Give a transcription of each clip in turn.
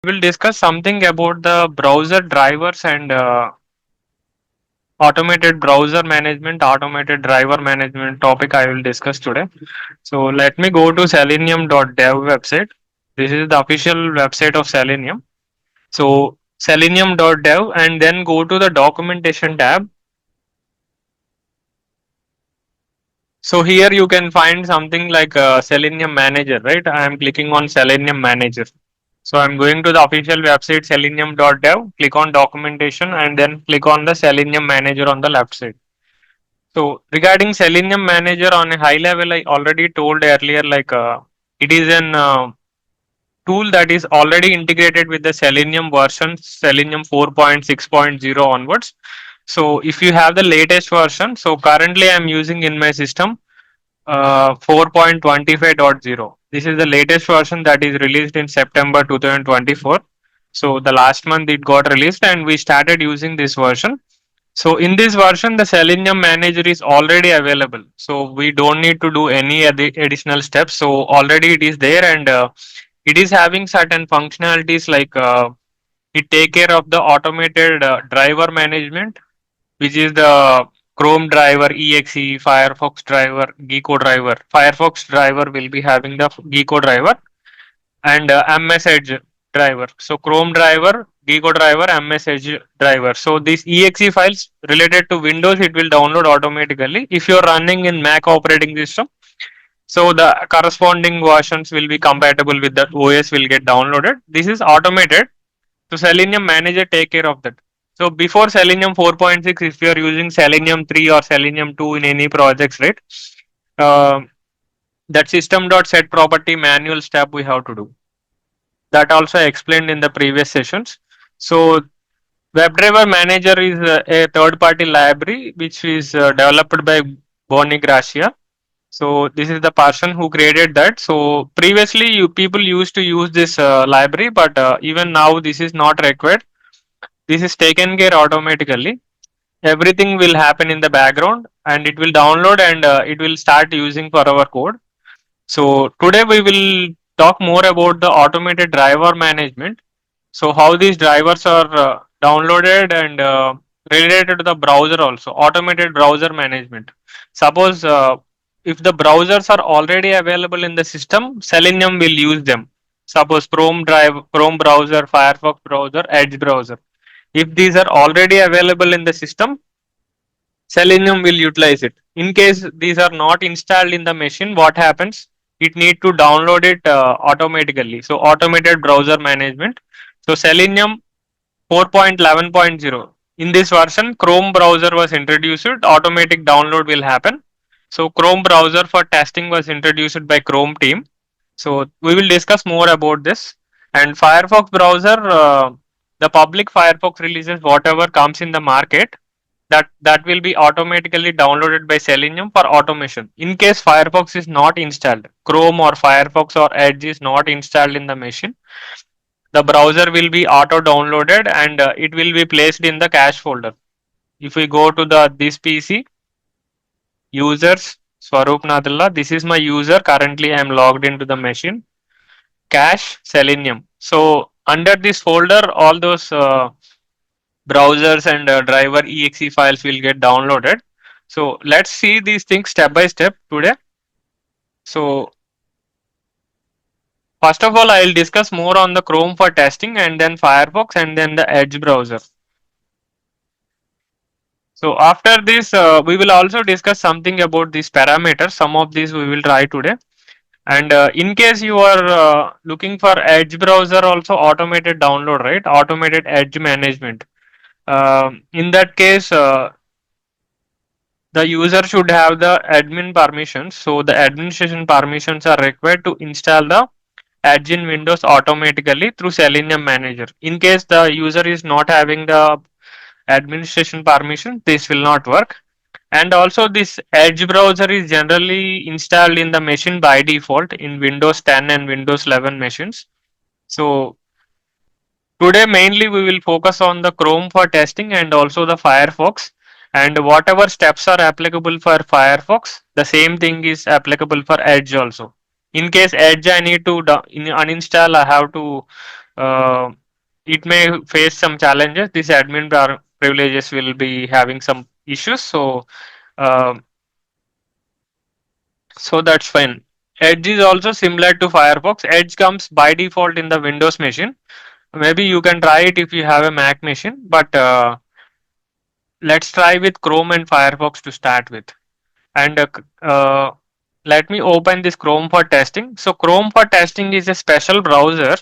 We will discuss something about the browser drivers and automated browser management, automated driver management topic I will discuss today. So let me go to selenium.dev website. This is the official website of Selenium. So selenium.dev and then go to the documentation tab. So here you can find something like Selenium Manager, right? I am clicking on Selenium Manager. So I'm going to the official website selenium.dev, click on documentation and then click on the Selenium Manager on the left side. So regarding Selenium Manager on a high level, I already told earlier, like it is an tool that is already integrated with the Selenium version, Selenium 4.6.0 onwards. So if you have the latest version, so currently I'm using in my system 4.25.0. This is the latest version that is released in September 2024. So the last month it got released and we started using this version. So in this version, the Selenium Manager is already available. So we don't need to do any additional steps. So already it is there and it is having certain functionalities like it take care of the automated driver management, which is the Chrome driver, exe, Firefox driver, Gecko driver. Firefox driver will be having the Gecko driver and MS Edge driver. So Chrome driver, Gecko driver, MS Edge driver. So these exe files related to Windows, it will download automatically. If you're running in Mac operating system, so the corresponding versions will be compatible with that OS will get downloaded. This is automated. So Selenium Manager take care of that. So before Selenium 4.6, if you are using Selenium 3 or Selenium 2 in any projects, right? Uh, that system.set property manual step we have to do. That also I explained in the previous sessions. So WebDriver Manager is a third-party library which is developed by Bonnie Gracia. So this is the person who created that. So previously, people used to use this library, but even now this is not required. This is taken care automatically. Everything will happen in the background, and it will download and it will start using for our code. So today we will talk more about the automated driver management. So how these drivers are downloaded and related to the browser also. Automated browser management. Suppose if the browsers are already available in the system, Selenium will use them. Suppose Chrome browser, Firefox browser, Edge browser. If these are already available in the system, Selenium will utilize it. In case these are not installed in the machine, what happens? It need to download it automatically. So automated browser management. So Selenium 4.11.0. In this version, Chrome browser was introduced. Automatic download will happen. So Chrome browser for testing was introduced by Chrome team. So we will discuss more about this. And Firefox browser, the public Firefox releases whatever comes in the market that will be automatically downloaded by Selenium for automation. In case Firefox is not installed, Chrome or Firefox or Edge is not installed in the machine, the browser will be auto downloaded and it will be placed in the cache folder. If we go to the this PC users Swaroop Nadella, this is my user. Currently, I am logged into the machine. Cache Selenium. So under this folder, all those browsers and driver exe files will get downloaded. So let's see these things step by step today. So first of all, I will discuss more on the Chrome for testing and then Firefox and then the Edge browser. So after this, we will also discuss something about these parameters. Some of these we will try today. And in case you are looking for Edge browser, also automated download, right? Automated Edge management. In that case, the user should have the admin permissions. So the administration permissions are required to install the Edge in Windows automatically through Selenium Manager. In case the user is not having the administration permission, this will not work. And also this Edge browser is generally installed in the machine by default in Windows 10 and Windows 11 machines. So today mainly we will focus on the Chrome for testing and also the Firefox, and whatever steps are applicable for Firefox, the same thing is applicable for Edge also. In case Edge I need to uninstall, I have to uh, it may face some challenges. These privileges will be having some issues. Uh, so that's fine. Edge is also similar to Firefox. Edge comes by default in the Windows machine. Maybe you can try it if you have a Mac machine, but let's try with Chrome and Firefox to start with. And let me open this Chrome for testing. So Chrome for testing is a special browser.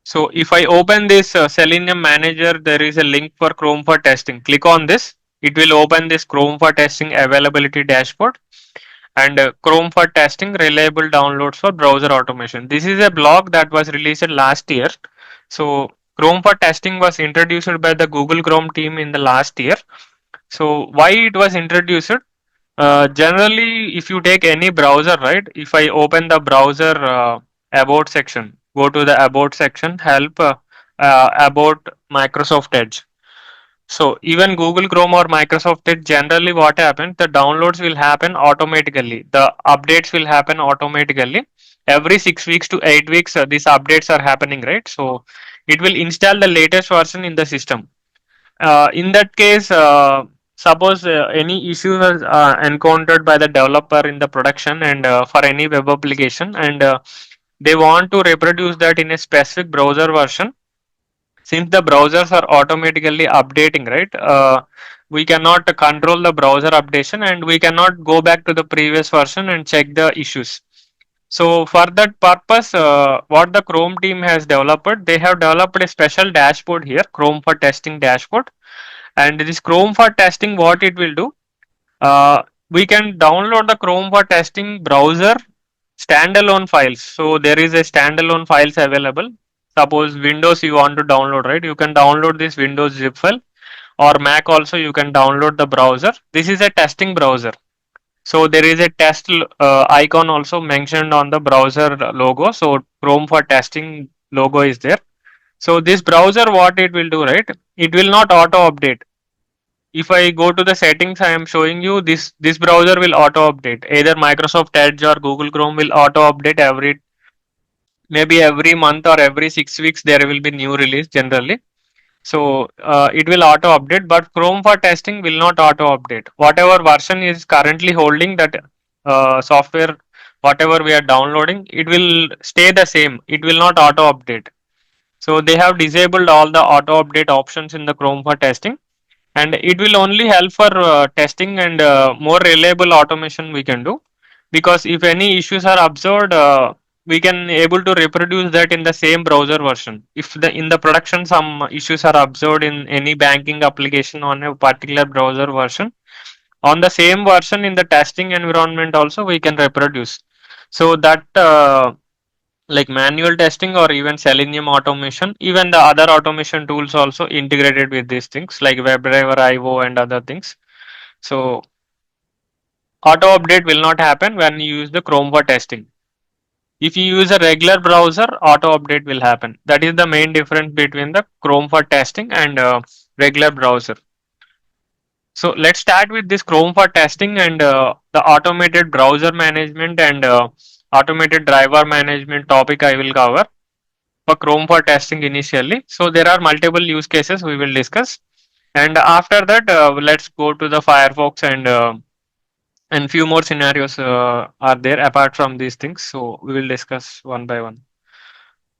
So if I open this Selenium Manager, there is a link for Chrome for testing. Click on this. It will open this Chrome for testing availability dashboard and Chrome for testing reliable downloads for browser automation. This is a blog that was released last year. So Chrome for testing was introduced by the Google Chrome team in the last year. So why it was introduced? Generally, if you take any browser, right? If I open the browser about section, go to the about section, help about Microsoft Edge. So even Google Chrome or Microsoft Edge, generally what happens, the downloads will happen automatically. The updates will happen automatically. Every 6 weeks to 8 weeks, these updates are happening, right? So it will install the latest version in the system. In that case, suppose any issue is encountered by the developer in the production and for any web application, and they want to reproduce that in a specific browser version, since the browsers are automatically updating, right? We cannot control the browser updation and we cannot go back to the previous version and check the issues. So for that purpose, what the Chrome team has developed, they have developed a special dashboard here, Chrome for testing dashboard. And this Chrome for testing, what it will do, uh, we can download the Chrome for testing browser standalone files. So there is a standalone files available. Suppose Windows you want to download, right? You can download this Windows zip file, or Mac also you can download the browser. This is a testing browser. So there is a test icon also mentioned on the browser logo. So Chrome for testing logo is there. So this browser, what it will do, right? It will not auto update. If I go to the settings, I am showing you this browser will auto update. Either Microsoft Edge or Google Chrome will auto update maybe every month or every 6 weeks there will be new release generally. So it will auto update, but Chrome for testing will not auto update. Whatever version is currently holding that software, whatever we are downloading, it will stay the same. It will not auto update. So they have disabled all the auto update options in the Chrome for testing, and it will only help for testing and more reliable automation we can do, because if any issues are observed, we can able to reproduce that in the same browser version. If the in the production some issues are observed in any banking application on a particular browser version, on the same version in the testing environment also we can reproduce. So that like manual testing or even Selenium automation, even the other automation tools also integrated with these things like WebDriver, IO, and other things. So auto update will not happen when you use the Chrome for testing. If you use a regular browser, auto update will happen. That is the main difference between the Chrome for testing and regular browser. So let's start with this Chrome for testing and the automated browser management and automated driver management topic I will cover for Chrome for testing initially. So there are multiple use cases we will discuss, and after that, let's go to the Firefox and few more scenarios are there apart from these things. So we will discuss one by one.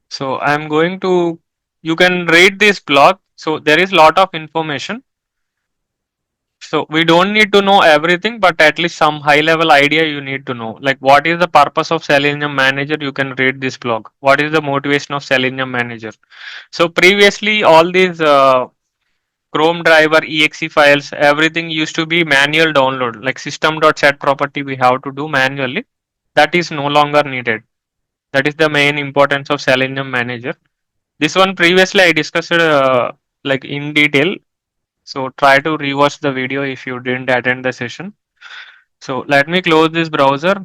So I'm going to. You can read this blog. So there is lot of information. So we don't need to know everything, but at least some high level idea you need to know. Like what is the purpose of Selenium Manager? You can read this blog. What is the motivation of Selenium Manager? So previously, all these Chrome driver, exe files, everything used to be manual download. Like system.set property, we have to do manually. That is no longer needed. That is the main importance of Selenium Manager. This one previously I discussed like in detail. So try to rewatch the video if you didn't attend the session. So let me close this browser,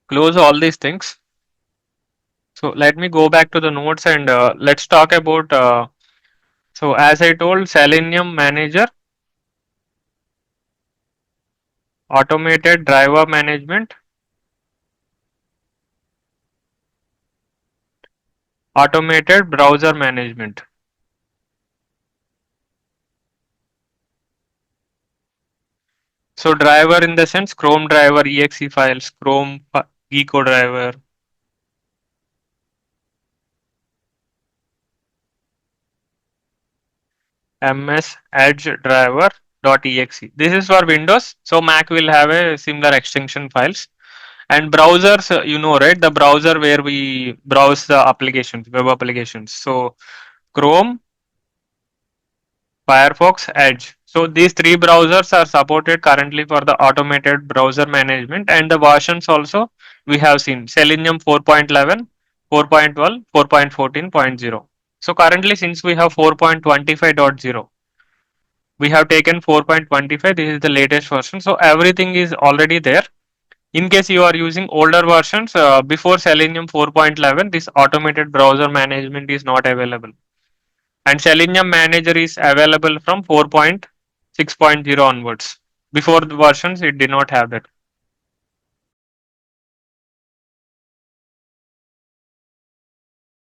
close all these things. So let me go back to the notes and let's talk about. So as I told, Selenium Manager, automated driver management, automated browser management. So driver in the sense Chrome driver, exe files, Geeko driver. ms edge driver .exe. This is for Windows. So Mac will have a similar extension files. And browsers, right? The browser where we browse the applications, web applications. So Chrome, Firefox, Edge. So these three browsers are supported currently for the automated browser management, and the versions also we have seen Selenium 4.11, 4.12, 4.14.0. So currently, since we have 4.25.0, we have taken 4.25. This is the latest version. So everything is already there. In case you are using older versions before Selenium 4.11, this automated browser management is not available. And Selenium Manager is available from 4.6.0 onwards. Before the versions, it did not have that.